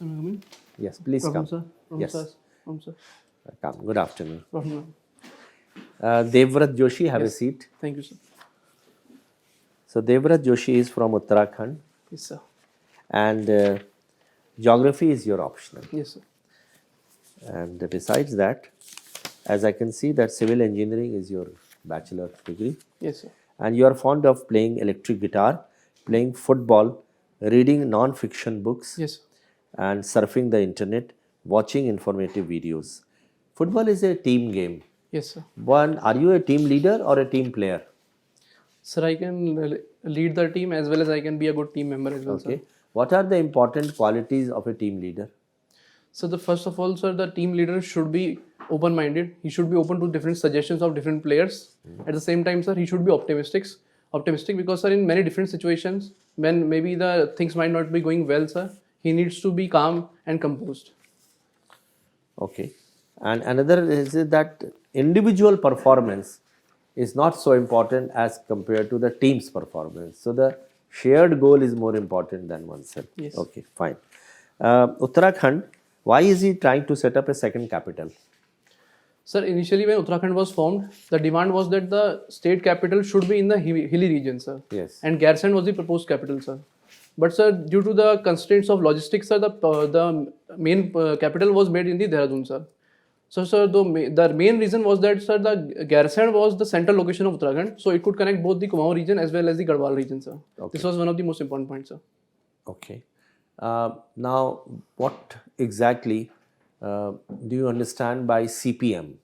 Am I coming? Yes, please Problem, come. sir. Problem, Yes, sir. Problem, sir. come. Good afternoon. Problem. Devvrat Joshi, have a Yes. seat. Thank you, sir. So, Devvrat Joshi is from Uttarakhand, Yes, sir. and geography is your optional. Yes, sir. And besides that, as I can see, that civil engineering is your bachelor degree, Yes, sir. and you are fond of playing electric guitar, playing football, reading non-fiction books, Yes, sir. and surfing the internet, watching informative videos. Football is a team game. Yes, sir. One, are you a team leader or a team player? Sir, I can lead the team as well as I can be a good team member as well, Okay. sir. What are the important qualities of a team leader? So the first of all, sir, the team leader should be open-minded. He should be open to different suggestions of different players. At the same time, sir, he should be optimistic because, sir, in many different situations, when maybe the things might not be going well, sir, he needs to be calm and composed. Okay. And another is that individual performance is not so important as compared to the team's performance. So the shared goal is more important than oneself. Yes. Okay, fine. Uttarakhand, why is he trying to set up a second capital? Sir, initially when Uttarakhand was formed, the demand was that the state capital should be in the hilly region, sir. Yes. And Garsand was the proposed capital, sir. But sir, due to the constraints of logistics, sir, the main capital was made in the Dehradun, sir. So, sir, the main reason was that, sir, the Garsand was the central location of Uttarakhand, so it could connect both the Kumaon region as well as the Garhwal region, sir. Okay. This was one of the most important points, sir. Okay. Now, what exactly do you understand by CPM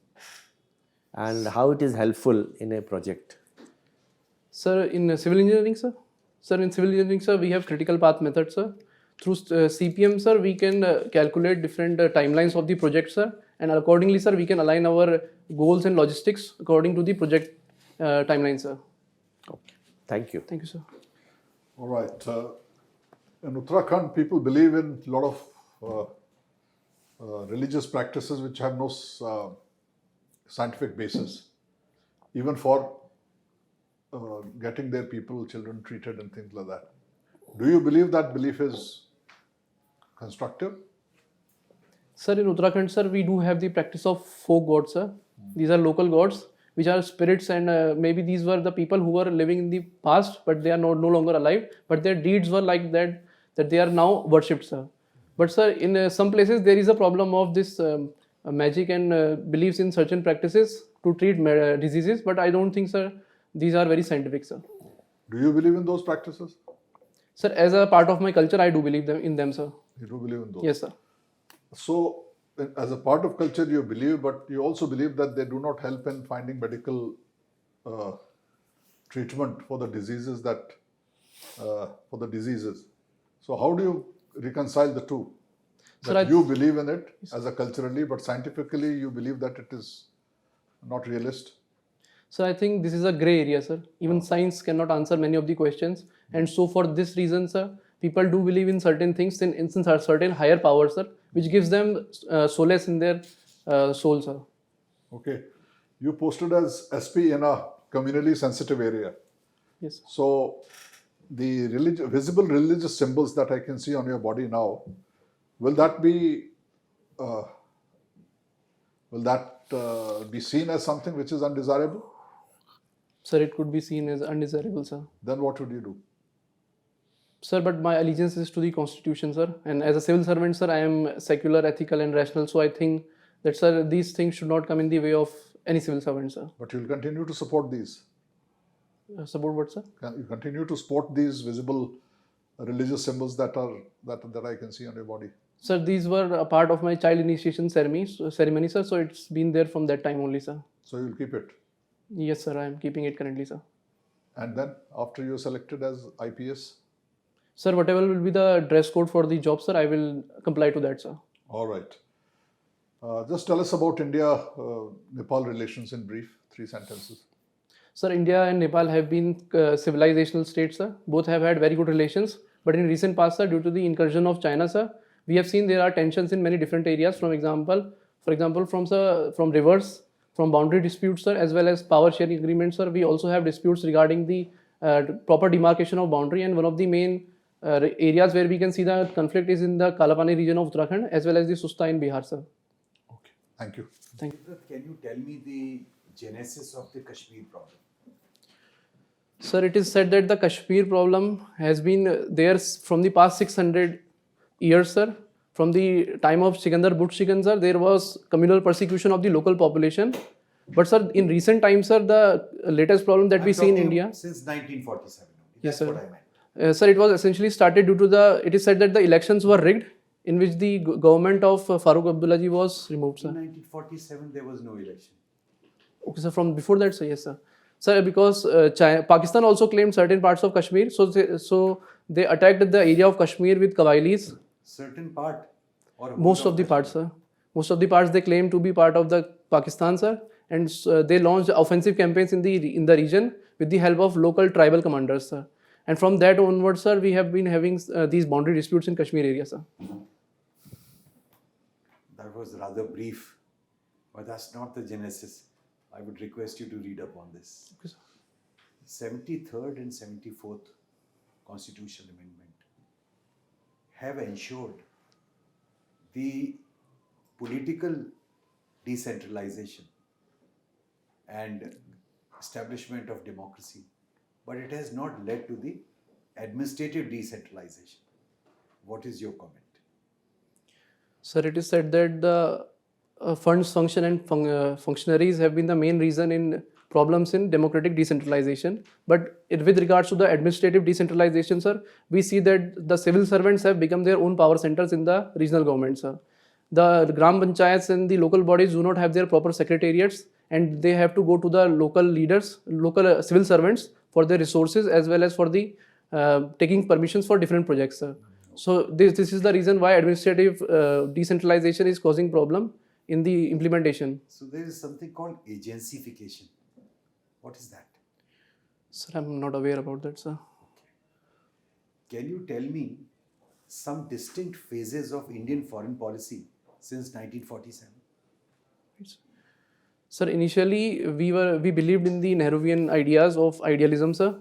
and how it is helpful in a project? Sir, in civil engineering, sir? Sir, in civil engineering, sir, we have critical path method, sir. Through CPM, sir, we can calculate different timelines of the project, sir. And accordingly, sir, we can align our goals and logistics according to the project timeline, sir. Okay. Thank you. Thank you, sir. All right. In Uttarakhand, people believe in a lot of religious practices which have no scientific basis, even for getting their children treated and things like that. Do you believe that belief is constructive? Sir, in Uttarakhand, sir, we do have the practice of folk gods, sir. These are local gods, which are spirits, and maybe these were the people who were living in the past, but they are no longer alive. But their deeds were like that they are now worshipped, sir. But sir, in some places there is a problem of this magic and beliefs in certain practices to treat diseases. But I don't think, sir, these are very scientific, sir. Do you believe in those practices? Sir, as a part of my culture, I do believe in them, sir. You do believe in those? Yes, sir. So, as a part of culture, you believe, but you also believe that they do not help in finding medical treatment for the diseases So, how do you reconcile the two? Sir, That you believe in it as a culturally, but scientifically, you believe that it is not realist. So I think this is a gray area, sir. Even science cannot answer many of the questions, and so for this reason, sir, people do believe in certain things, in instance, are certain higher powers, sir, which gives them solace in their soul, sir. Okay. You posted as SP in a communally sensitive area. Yes. So, the visible religious symbols that I can see on your body now, will that be seen as something which is undesirable? Sir, it could be seen as undesirable, sir. Then what would you do? Sir, but my allegiance is to the constitution, sir. And as a civil servant, sir, I am secular, ethical and rational. So I think that, sir, these things should not come in the way of any civil servant, sir. But you'll continue to support these. Support what, sir? You continue to sport these visible religious symbols that I can see on your body. Sir, these were a part of my child initiation ceremony, sir. So it's been there from that time only, sir. So you'll keep it. Yes, sir. I am keeping it currently, sir. And then after you're selected as IPS? Sir, whatever will be the dress code for the job, sir, I will comply to that, sir. All right. Just tell us about India-Nepal relations in brief, 3 sentences. Sir, India and Nepal have been civilizational states, sir. Both have had very good relations. But in recent past, sir, due to the incursion of China, sir, we have seen there are tensions in many different areas. For example, from rivers, from boundary disputes, sir, as well as power sharing agreements, sir. We also have disputes regarding the proper demarcation of boundary. And one of the main areas where we can see the conflict is in the Kalapani region of Uttarakhand as well as the Susta in Bihar, sir. Okay, thank you. Thank you. Can you tell me the genesis of the Kashmir problem? Sir, it is said that the Kashmir problem has been there from the past 600 years, sir. From the time of Sikandar Butt sir, there was communal persecution of the local population. But sir, in recent times, sir, the latest problem that we I'm see in talking India, since 1947. Yes, That's sir. what I meant. sir, it was essentially started due to it is said that the elections were rigged, in which the government of Farooq Abdullaji was removed, In sir. 1947, there was no election. Okay, sir, from before that, sir, yes, sir. Sir, because Pakistan also claimed certain parts of Kashmir, so they attacked the area of Kashmir with Qabilis. Certain part or whole Most of the Kashmir? parts, sir. Most of the parts they claim to be part of the Pakistan, sir, and they launched offensive campaigns in the region with the help of local tribal commanders, sir. And from that onwards, sir, we have been having these boundary disputes in Kashmir area, sir. That was rather brief, but that's not the genesis. I would request you to read up on this. Okay, sir. 73rd and 74th Constitutional Amendment have ensured the political decentralization and establishment of democracy, but it has not led to the administrative decentralization. What is your comment? Sir, it is said that the funds function and functionaries have been the main reason in problems in democratic decentralization. But with regards to the administrative decentralization, sir, we see that the civil servants have become their own power centers in the regional government, sir. The Gram Panchayats and the local bodies do not have their proper secretariats, and they have to go to the local leaders, local civil servants for their resources as well as for the taking permissions for different projects, sir. So this is the reason why administrative decentralization is causing problem in the implementation. So there is something called agencyfication. What is that? Sir, I'm not aware about that, sir. Can you tell me some distinct phases of Indian foreign policy since 1947? Sir, initially we believed in the Nehruvian ideas of idealism, sir.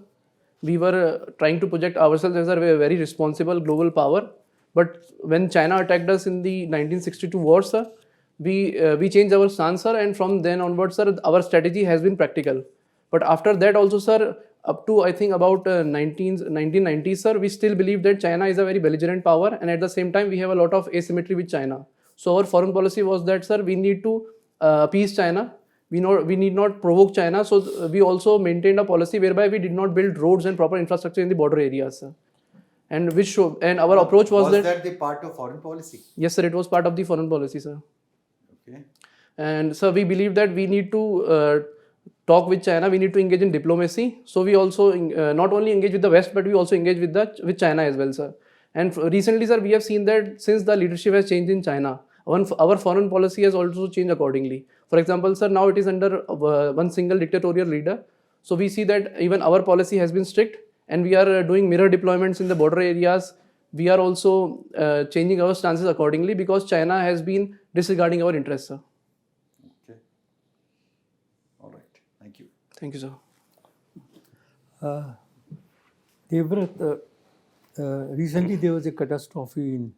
We were trying to project ourselves as a very responsible global power. But when China attacked us in the 1962 war, sir, we changed our stance, sir, and from then onwards, sir, our strategy has been practical. But after that also, sir, up to I think about 1990s, sir, we still believe that China is a very belligerent power, and at the same time we have a lot of asymmetry with China. So our foreign policy was that, sir, we need to appease China. We need not provoke China. So we also maintained a policy whereby we did not build roads and proper infrastructure in the border areas, sir. And our approach was that the part of foreign policy? Yes, sir, it was part of the foreign policy, sir. Okay. And so we believe that we need to talk with China, we need to engage in diplomacy. So we also not only engage with the West, but we also engage with China as well, sir. And recently, sir, we have seen that since the leadership has changed in China, our foreign policy has also changed accordingly. For example, sir, now it is under one single dictatorial leader. So we see that even our policy has been strict, and we are doing mirror deployments in the border areas. We are also changing our stances accordingly because China has been disregarding our interests, sir. Okay. All right. Thank you. Thank you, sir. Devrat, recently there was a catastrophe in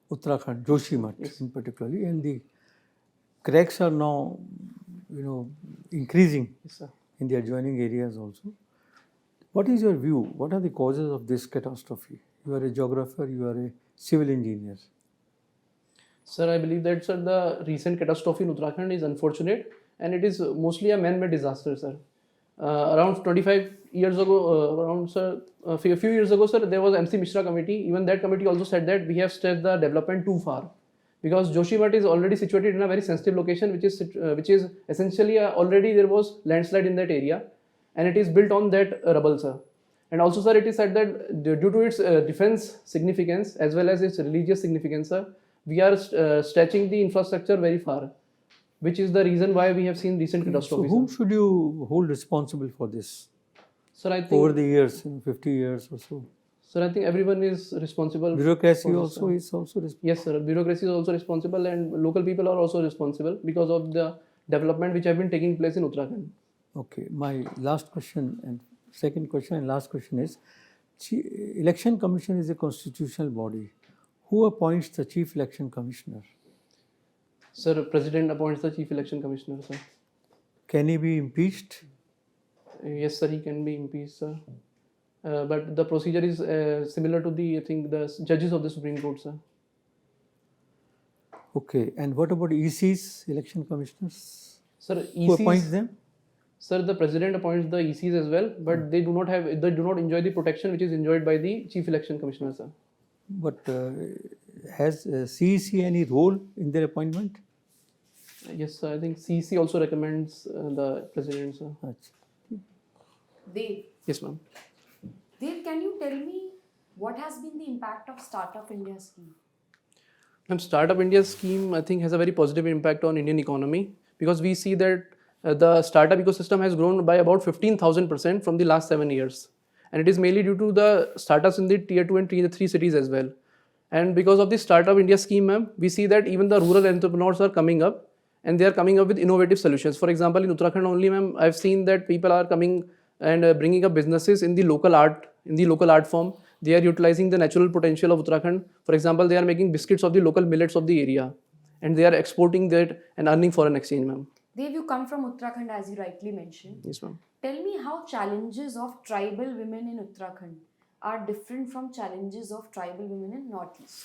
Uttarakhand, Joshimath in particularly, and the cracks are now, increasing Yes, sir. in the adjoining areas also. What is your view? What are the causes of this catastrophe? You are a geographer, you are a civil engineer. Sir, I believe that, sir, the recent catastrophe in Uttarakhand is unfortunate, and it is mostly a man-made disaster, sir. Around 25 years ago, a few years ago, sir, there was MC Mishra committee. Even that committee also said that we have stretched the development too far, because Joshimath is already situated in a very sensitive location, which is essentially already there was landslide in that area, and it is built on that rubble, sir. And also, sir, it is said that due to its defense significance as well as its religious significance, sir, we are stretching the infrastructure very far, which is the reason why we have seen recent So catastrophes. whom should you hold responsible for this Sir, I think over the years, 50 years or so? Sir, I think everyone is responsible. Bureaucracy for this, also sir. is also responsible. Yes, sir. Bureaucracy is also responsible, and local people are also responsible because of the development which have been taking place in Uttarakhand. Okay, my last question and second question and last question is, Election Commission is a constitutional body. Who appoints the Chief Election Commissioner? Sir, President appoints the Chief Election Commissioner, sir. Can he be impeached? Yes, sir, he can be impeached, sir. But the procedure is similar to the, I think, the judges of the Supreme Court, sir. Okay, and what about ECs, election commissioners? Sir, Who appoints ECs, them? sir, the president appoints the ECs as well, but they do not enjoy the protection which is enjoyed by the Chief Election Commissioner, sir. But has CEC any role in their appointment? Yes, sir, I think CEC also recommends the president, sir. Achha. Dev, Yes, ma'am. Dev, can you tell me what has been the impact of Startup India scheme? Startup India scheme, I think, has a very positive impact on Indian economy because we see that the startup ecosystem has grown by about 15,000% from the last 7 years. And it is mainly due to the startups in the tier 2 and tier 3 cities as well. And because of the Startup India scheme, ma'am, we see that even the rural entrepreneurs are coming up and they are coming up with innovative solutions. For example, in Uttarakhand only, ma'am, I've seen that people are coming and bringing up businesses in the local art form. They are utilizing the natural potential of Uttarakhand. For example, they are making biscuits of the local millets of the area and they are exporting that and earning foreign exchange, ma'am. Dev, you come from Uttarakhand as you rightly mentioned. Yes, ma'am. Tell me how challenges of tribal women in Uttarakhand are different from challenges of tribal women in Northeast.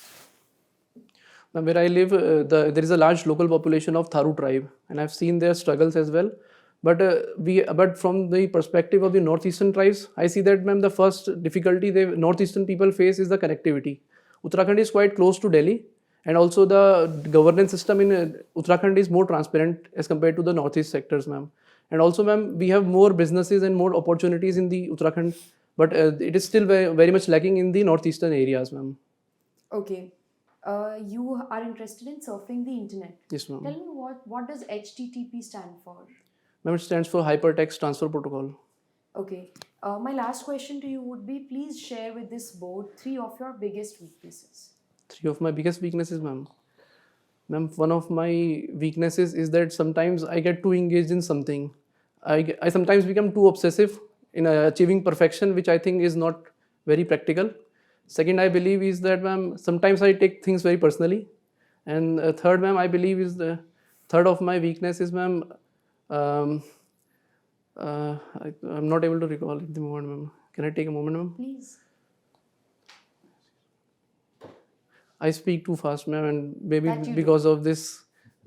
Now, where I live, there is a large local population of Tharu tribe, and I've seen their struggles as well. But from the perspective of the northeastern tribes, I see that, ma'am, the first difficulty the northeastern people face is the connectivity. Uttarakhand is quite close to Delhi, and also the governance system in Uttarakhand is more transparent as compared to the northeast sectors, ma'am. And also, ma'am, we have more businesses and more opportunities in the Uttarakhand, but it is still very, very much lacking in the northeastern areas, ma'am. Okay. You are interested in surfing the internet. Yes, ma'am. Tell me what does HTTP stand for? Ma'am, it stands for Hypertext Transfer Protocol. Okay. My last question to you would be, please share with this board 3 of your biggest weaknesses. 3 of my biggest weaknesses, ma'am. Ma'am, one of my weaknesses is that sometimes I get too engaged in something. I sometimes become too obsessive in achieving perfection, which I think is not very practical. Second, I believe is that, ma'am, sometimes I take things very personally. And third, ma'am, I believe is the third of my weakness is, ma'am, I'm not able to recall at the moment, ma'am. Can I take a moment, ma'am? Please. I speak too fast, ma'am, and maybe That you because of this,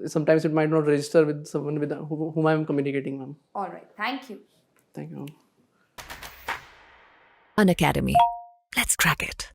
sometimes it might not register with someone with whom I am communicating, ma'am. All right. Thank you. Thank you, ma'am. An academy. Let's crack it.